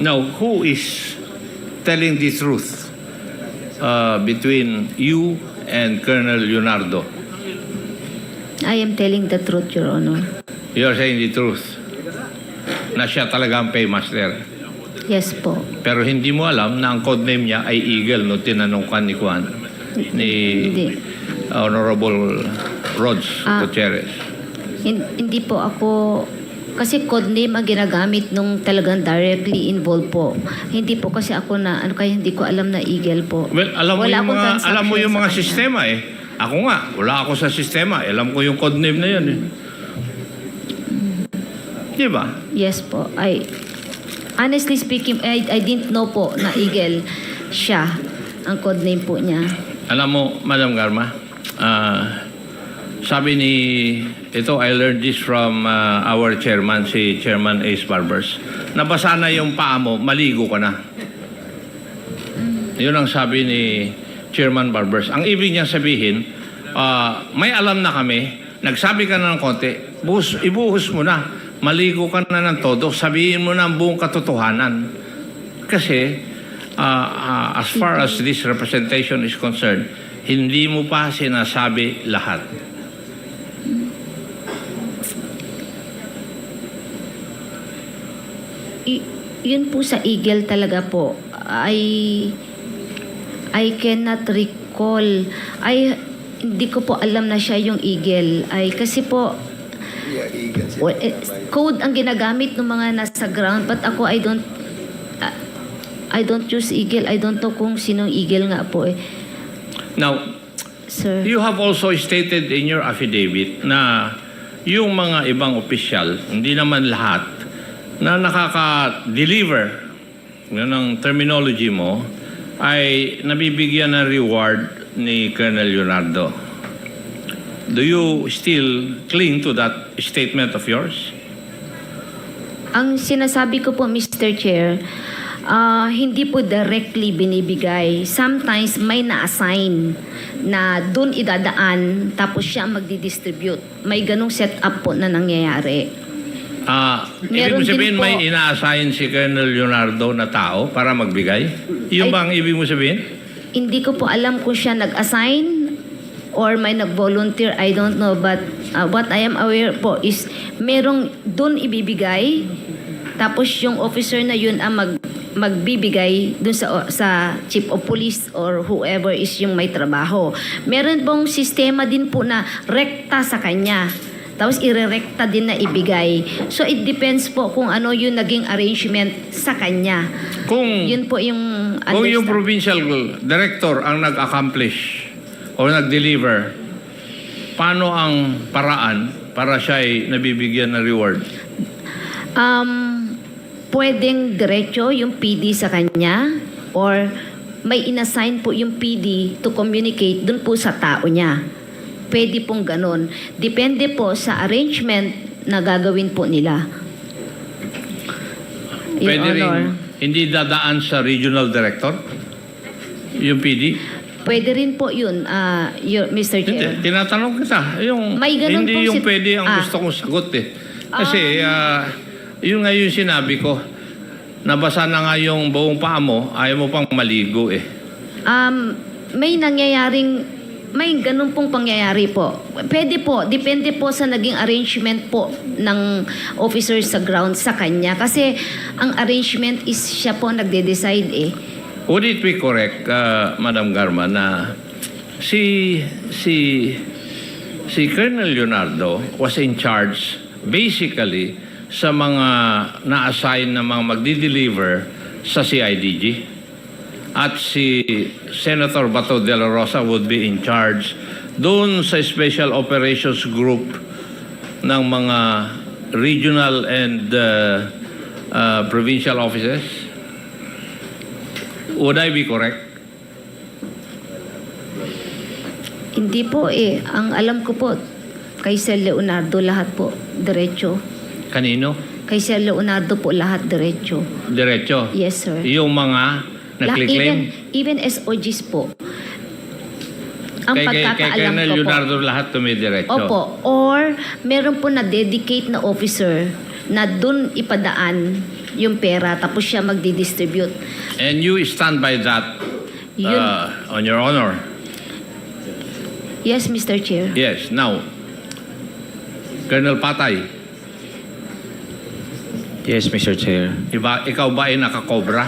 Now, who is telling the truth between you and Colonel Leonardo? I am telling the truth, Your Honor. You're saying the truth na siya talaga ang paymaster. Yes po. Pero hindi mo alam na ang codename niya ay Eagle no tinanong ka ni Juan, ni Hindi. Honorable Rods Gutierrez. Hindi po ako, kasi codename ang ginagamit nung talagang directly involved po. Hindi po kasi ako na, kaya hindi ko alam na Eagle po. Well, alam mo Wala yung mga akong sistema eh. Ako nga, wala ako sa sistema. Alam ko yung codename na yan eh. Di ba? Yes po. Honestly speaking, I didn't know po na Eagle siya. Ang codename po niya. Alam mo, Madam Garma, sabi ni, I learned this from our chairman, si Chairman Ace Barbers. Nabasa na yung paa mo, maligo ka na. Yun ang sabi ni Chairman Barbers. Ang ibig niya sabihin, may alam na kami, nagsabi ka na ng konti, ibuhos mo na, maligo ka na ng todo, sabihin mo na ang buong katotohanan. Kasi, as far as this representation is concerned, hindi mo pa sinasabi lahat. Yun po sa Eagle talaga po. I cannot recall. Hindi ko po alam na siya yung Eagle. Kasi po, code ang ginagamit ng mga nasa ground. But ako, I don't use Eagle. I don't know kung sinong Eagle nga po eh. Now, Sir. you have also stated in your affidavit na yung mga ibang opisyal, hindi naman lahat, na nakaka-deliver, yun ang terminology mo, ay nabibigyan ng reward ni Colonel Leonardo. Do you still cling to that statement of yours? Ang sinasabi ko po, Mr. Chair, hindi po directly binibigay. Sometimes may na-assign na doon idadaan tapos siya magdi-distribute. May ganong setup po na nangyayari. Ibig mo sabihin may ina-assign si Colonel Leonardo na tao para magbigay? Yung ba ang ibig mo sabihin? Hindi ko po alam kung siya nag-assign or may nag-volunteer. I don't know. But what I am aware po is merong doon ibibigay tapos yung officer na yun ang magbibigay dun sa chief of police or whoever is yung may trabaho. Meron pong sistema din po na rekta sa kanya. Tapos irerekta din na ibigay. So it depends po kung ano yung naging arrangement sa kanya. Yun po yung kung yung provincial director ang nag-accomplish o nag-deliver, paano ang paraan para siya ay nabibigyan ng reward? Pwedeng diretso yung PD sa kanya or may inassign po yung PD to communicate dun po sa tao niya. Pwede pong ganun. Depende po sa arrangement na gagawin po nila. Pwede rin, hindi dadaan sa regional director? Yung PD? Pwede rin po yun, Mr. Chair. Hindi, tinatanong kita. May ganun hindi pong yung pwede ang gusto kong sagot eh. Kasi, yun nga yung sinabi ko. Nabasa na nga yung buong paa mo, ayaw mo pang maligo eh. May ganun pong pangyayari po. Pwede po, depende po sa naging arrangement po ng officer sa ground sa kanya. Kasi ang arrangement is siya po nagde-decide eh. Would it be correct, Madam Garma, na si Colonel Leonardo was in charge basically sa mga na-assign na mga magdi-deliver sa CIDG? At si Senator Bato de la Rosa would be in charge doon sa Special Operations Group ng mga regional and provincial offices? Would I be correct? Hindi po eh. Ang alam ko po, kay Sir Leonardo lahat po, diretso. Kanino? Kay Sir Leonardo po lahat diretso. Diretso? Yes, sir. Yung mga nag-claim? Even SOGs po. Ang Kay pagkakaalam Colonel ko Leonardo po. lahat tumidiretso? Opo. Or meron po na dedicate na officer na dun ipadaan yung pera, tapos siya magdi-distribute. And you stand by that Yun. on your honor. Yes, Mr. Chair. Yes. Now, Colonel Patay, Yes, Mr. Chair. ikaw ba ay nakakobra?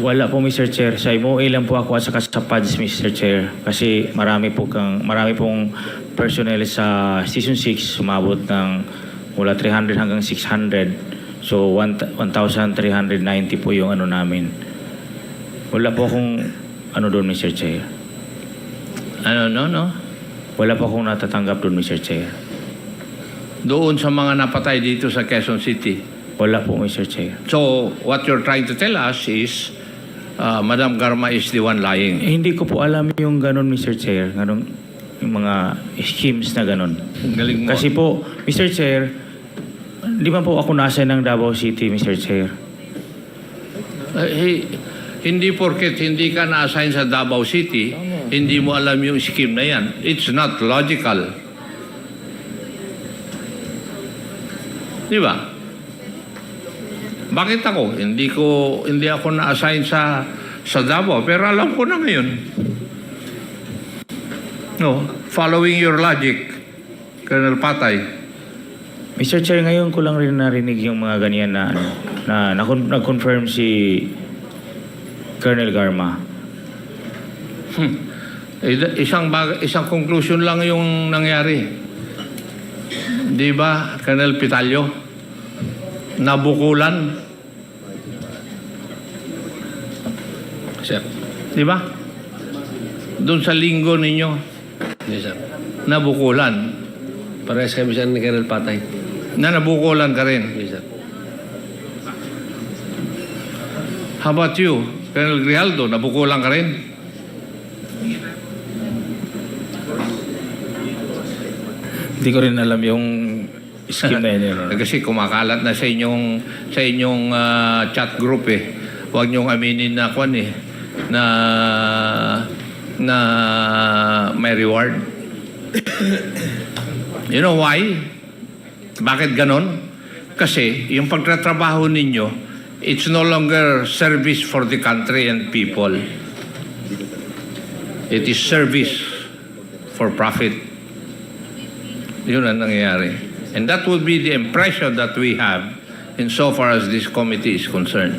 Wala po, Mr. Chair. Sa MOA lang po ako at saka sa PADS, Mr. Chair. Kasi marami pong personnel sa Season 6 sumabot ng mula 300 hanggang 600. So, 1,390 po yung ano namin. Wala po akong ano doon, Mr. Chair. No. Wala po akong natatanggap doon, Mr. Chair. Doon sa mga napatay dito sa Quezon City. Wala po, Mr. Chair. So, what you're trying to tell us is Madam Garma is the one lying. Hindi ko po alam yung ganun, Mr. Chair. Ganun, yung mga schemes na ganun. Galing mo. Kasi po, Mr. Chair, di ba po ako nasa ng Davao City, Mr. Chair? Hindi porket hindi ka na-assign sa Davao City, hindi mo alam yung scheme na yan. It's not logical. Di ba? Bakit ako? Hindi ako na-assign sa Davao, pero alam ko na ngayon. No, following your logic, Colonel Patay. Mr. Chair, ngayon ko lang rin narinig yung mga ganyan na nag-confirm si Colonel Garma. Isang conclusion lang yung nangyari. Di ba, Colonel Pitalyo? Nabukulan. Sir. Di ba? Doon sa linggo ninyo, Yes, sir. nabukulan. Parehas kami siya ni Colonel Patay. Na nabukulan ka rin. Yes, sir. How about you, Colonel Grijaldo? Nabukulan ka rin? Hindi ko rin alam yung scheme na yun. Kasi kumakalat na sa inyong chat group eh. Huwag niyong aminin na kwan eh. Na may reward. You know why? Bakit ganon? Kasi yung pagtatrabaho ninyo, it's no longer service for the country and people. It is service for profit. Yun ang nangyayari. And that would be the impression that we have insofar as this committee is concerned.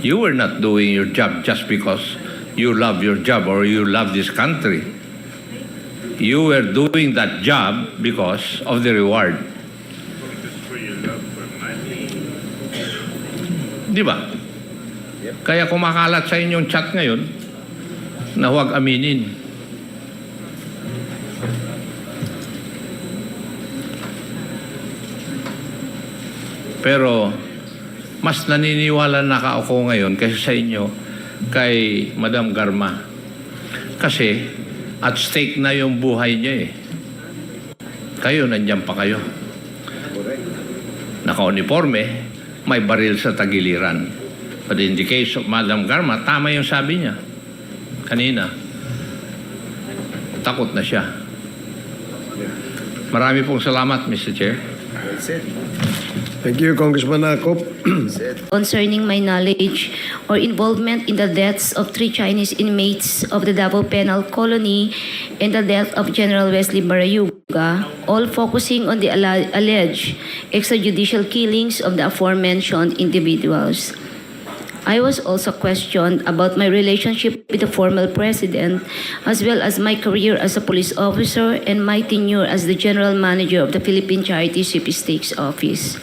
You were not doing your job just because you love your job or you love this country. You were doing that job because of the reward. Di ba? Kaya kumakalat sa inyong chat ngayon na huwag aminin. Pero mas naniniwala na ako ngayon kasi sa inyo kay Madam Garma. Kasi at stake na yung buhay niya eh. Kayo, nandiyan pa kayo. Naka-uniforme, may baril sa tagiliran. But in the case of Madam Garma, tama yung sabi niya kanina. Takot na siya. Marami pong salamat, Mr. Chair. Thank you, Congressman Akop. Concerning my knowledge or involvement in the deaths of 3 Chinese inmates of the Davao Penal Colony and the death of General Wesley Barayuga, all focusing on the alleged extrajudicial killings of the aforementioned individuals. I was also questioned about my relationship with the former president, as well as my career as a police officer and my tenure as the general manager of the Philippine Charity Sweepstakes Office.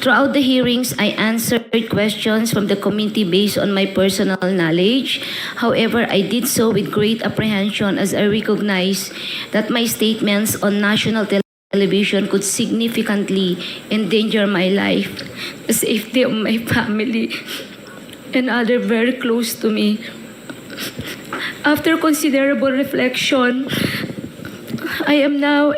Throughout the hearings, I answered questions from the committee based on my personal knowledge. However, I did so with great apprehension as I recognize that my statements on national television could significantly endanger my life, the safety of my family, and other very close to me. After considerable reflection, I am now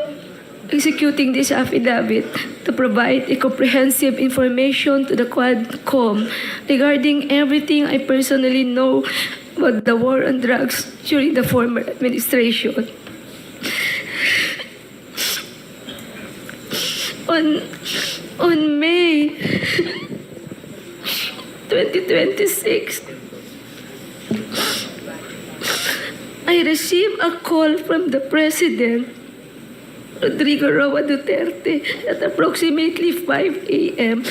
executing this affidavit to provide a comprehensive information to the Quadcom regarding everything I personally know about the war on drugs during the former administration. On May 2026, I received a call from the President, Rodrigo Roa Duterte, at approximately 5 a.m.,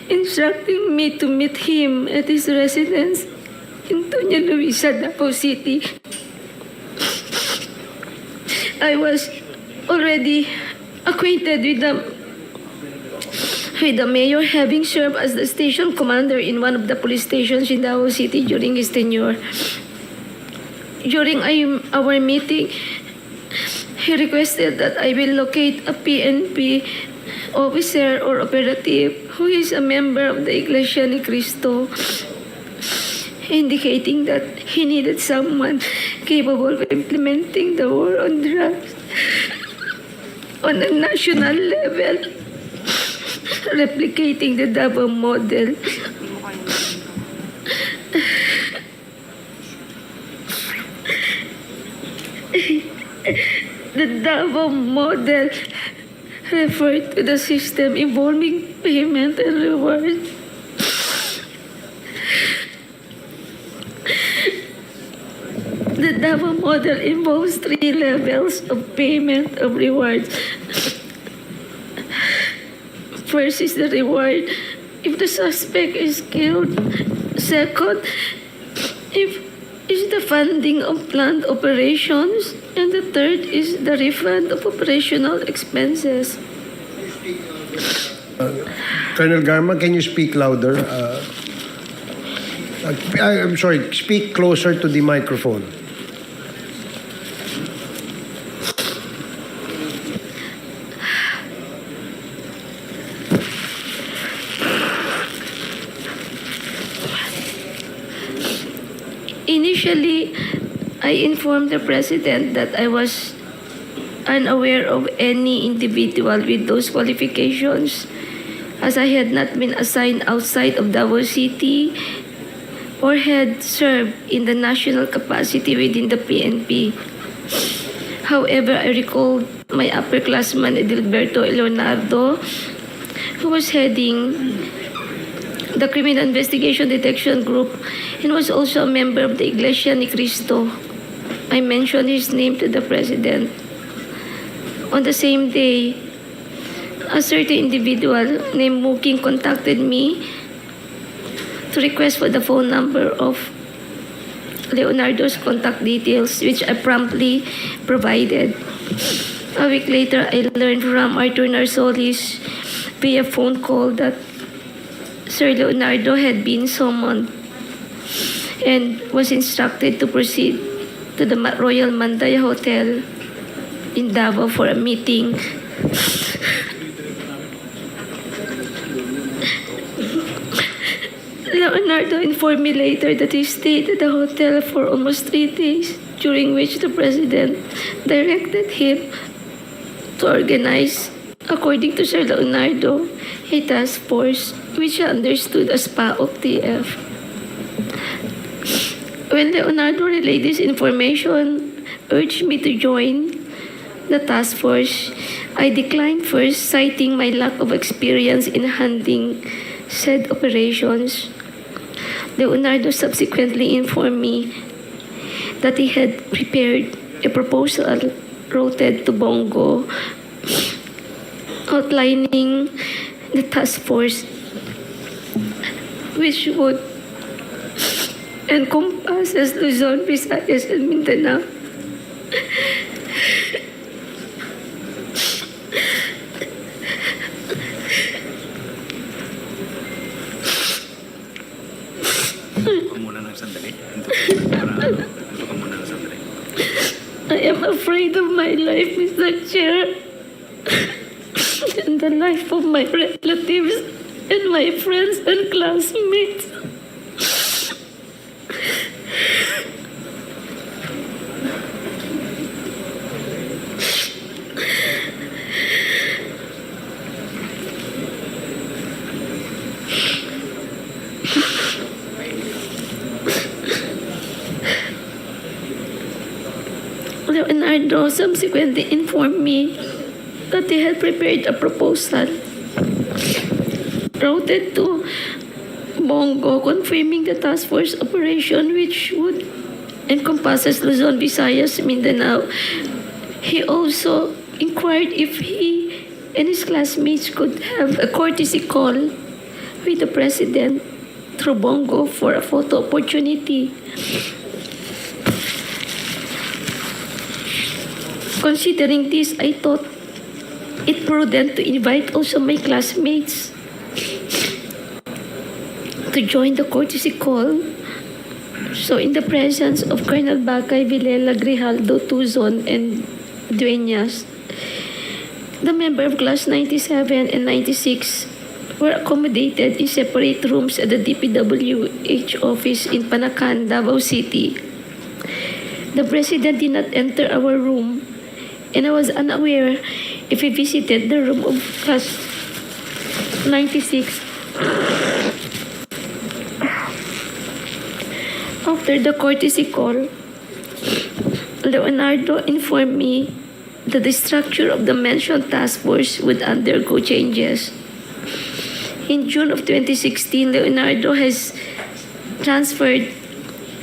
instructing me to meet him at his residence in Doña Luisa, Davao City. I was already acquainted with the mayor, having served as the station commander in one of the police stations in Davao City during his tenure. During our meeting, he requested that I will locate a PNP officer or operative who is a member of the Iglesia ni Cristo, indicating that he needed someone capable of implementing the war on drugs on a national level, replicating the Davao model. The Davao model referred to the system involving payment and reward. The Davao model involves 3 levels of payment of rewards. First is the reward if the suspect is killed. Second, if is the funding of planned operations. And the third is the refund of operational expenses. Colonel Garma, can you speak louder? I'm sorry, speak closer to the microphone. Initially, I informed the President that I was unaware of any individual with those qualifications, as I had not been assigned outside of Davao City or had served in the national capacity within the PNP. However, I recalled my upperclassman Edilberto Leonardo, who was heading the Criminal Investigation Detection Group and was also a member of the Iglesia ni Cristo. I mentioned his name to the President. On the same day, a certain individual named Muking contacted me to request for the phone number of Leonardo's contact details, which I promptly provided. A week later, I learned from Arthur Narsolis via phone call that Sir Leonardo had been summoned and was instructed to proceed to the Royal Mandaya Hotel in Davao for a meeting. Leonardo informed me later that he stayed at the hotel for almost 3 days, during which the President directed him to organize, according to Sir Leonardo, a task force which he understood as PAOK-TF. When Leonardo relayed this information, urged me to join the task force, I declined first, citing my lack of experience in handling said operations. Leonardo subsequently informed me that he had prepared a proposal routed to Bongo outlining the task force, which would encompass Luzon, Visayas, and Mindanao. I am afraid of my life, Mr. Chair, and the life of my relatives and my friends and classmates. Leonardo subsequently informed me that he had prepared a proposal routed to Bongo, confirming the task force operation which would encompasses Luzon, Visayas, Mindanao. He also inquired if he and his classmates could have a courtesy call with the president through Bongo for a photo opportunity. Considering this, I thought it prudent to invite also my classmates to join the courtesy call. So in the presence of Colonel Bacay, Villela, Grijaldo, Tuzon, and Dueñas, the member of class 97 and 96 were accommodated in separate rooms at the DPWH office in Panacan, Davao City. The president did not enter our room, and I was unaware if he visited the room of class 96. After the courtesy call, Leonardo informed me that the structure of the mentioned task force would undergo changes. In June of 2016, Leonardo has transferred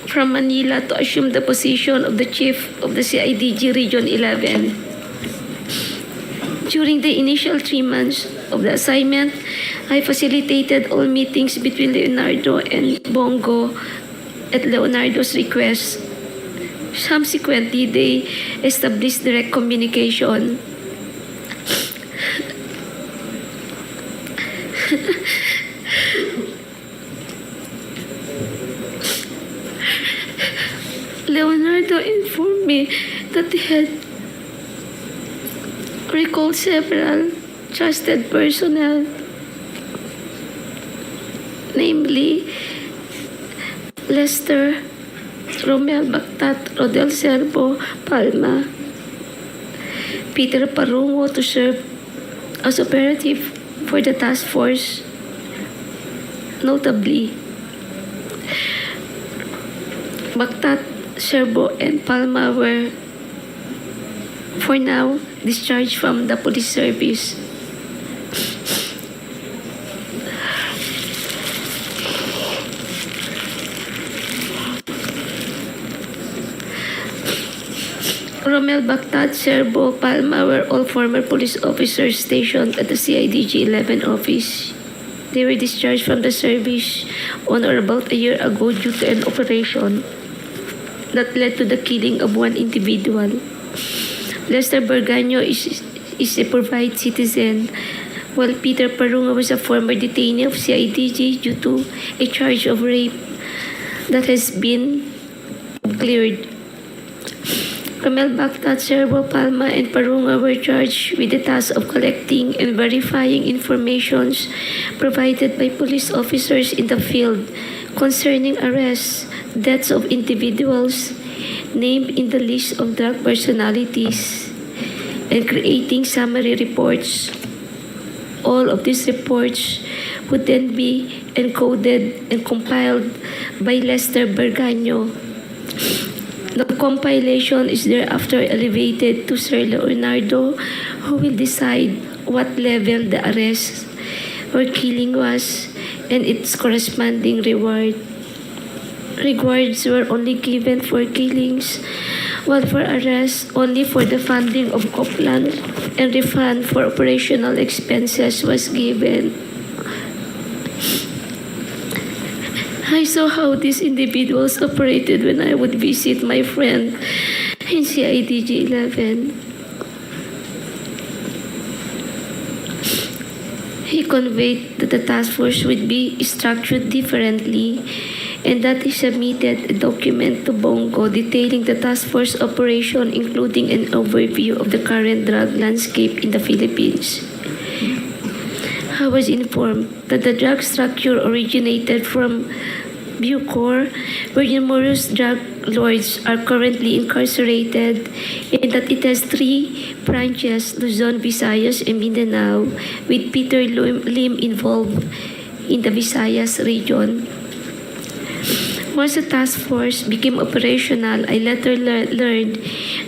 from Manila to assume the position of the chief of the CIDG Region 11. During the initial 3 months of the assignment, I facilitated all meetings between Leonardo and Bongo at Leonardo's request. Subsequently, they established direct communication. Leonardo informed me that he had recalled several trusted personnel, namely Lester, Romel Bactat, Rodel Serbo, Palma, Peter Parungo to serve as operative for the task force. Notably, Bactat, Serbo, and Palma were, for now, discharged from the police service. Romel Bactat, Serbo, Palma were all former police officers stationed at the CIDG 11 office. They were discharged from the service on or about a year ago due to an operation that led to the killing of one individual. Lester Berganyo is a provide citizen, while Peter Parunga was a former detainee of CIDG due to a charge of rape that has been cleared. Romel Bactat, Serbo, Palma, and Parunga were charged with the task of collecting and verifying informations provided by police officers in the field concerning arrests, deaths of individuals named in the list of drug personalities, and creating summary reports. All of these reports would then be encoded and compiled by Lester Berganyo. The compilation is thereafter elevated to Sir Leonardo, who will decide what level the arrest or killing was and its corresponding reward. Rewards were only given for killings, while for arrests, only for the funding of Copland and refund for operational expenses was given. I saw how these individuals operated when I would visit my friend in CIDG 11. He conveyed that the task force would be structured differently and that he submitted a document to Bongo detailing the task force operation, including an overview of the current drug landscape in the Philippines. I was informed that the drug structure originated from Bucor, where numerous drug lords are currently incarcerated, and that it has 3 branches, Luzon, Visayas, and Mindanao, with Peter Lim involved in the Visayas region. Once the task force became operational, I later learned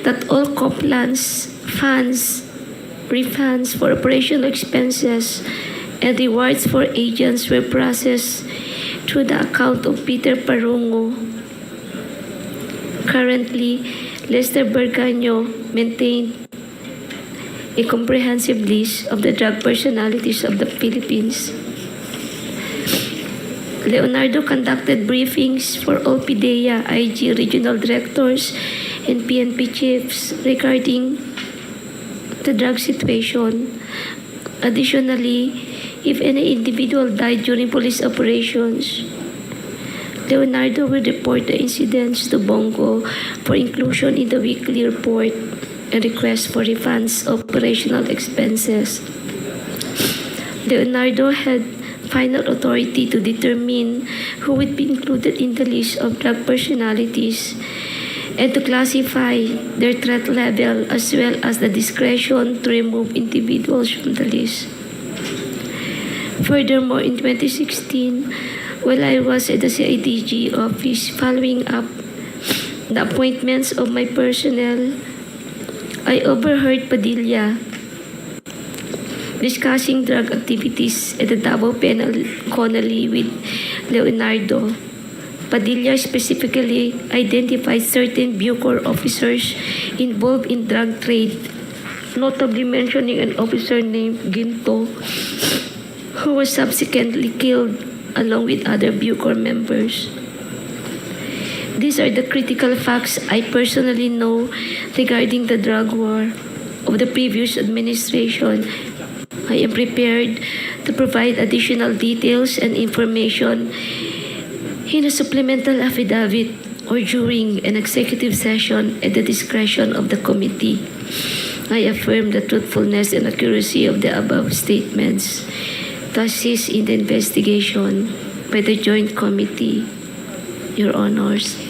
that all Copland's funds, refunds for operational expenses, and rewards for agents were processed through the account of Peter Parungo. Currently, Lester Berganyo maintained a comprehensive list of the drug personalities of the Philippines. Leonardo conducted briefings for all PIDEA, IG regional directors, and PNP chiefs regarding the drug situation. Additionally, if any individual died during police operations, Leonardo will report the incidents to Bongo for inclusion in the weekly report and request for refunds of operational expenses. Leonardo had final authority to determine who would be included in the list of drug personalities and to classify their threat level, as well as the discretion to remove individuals from the list. Furthermore, in 2016, while I was at the CIDG office following up the appointments of my personnel, I overheard Padilla discussing drug activities at the Davao Penal Colony with Leonardo. Padilla specifically identified certain Bucor officers involved in drug trade, notably mentioning an officer named Ginto, who was subsequently killed along with other Bucor members. These are the critical facts I personally know regarding the drug war of the previous administration. I am prepared to provide additional details and information in a supplemental affidavit or during an executive session at the discretion of the committee. I affirm the truthfulness and accuracy of the above statements to assist in the investigation by the Joint Committee, Your Honors.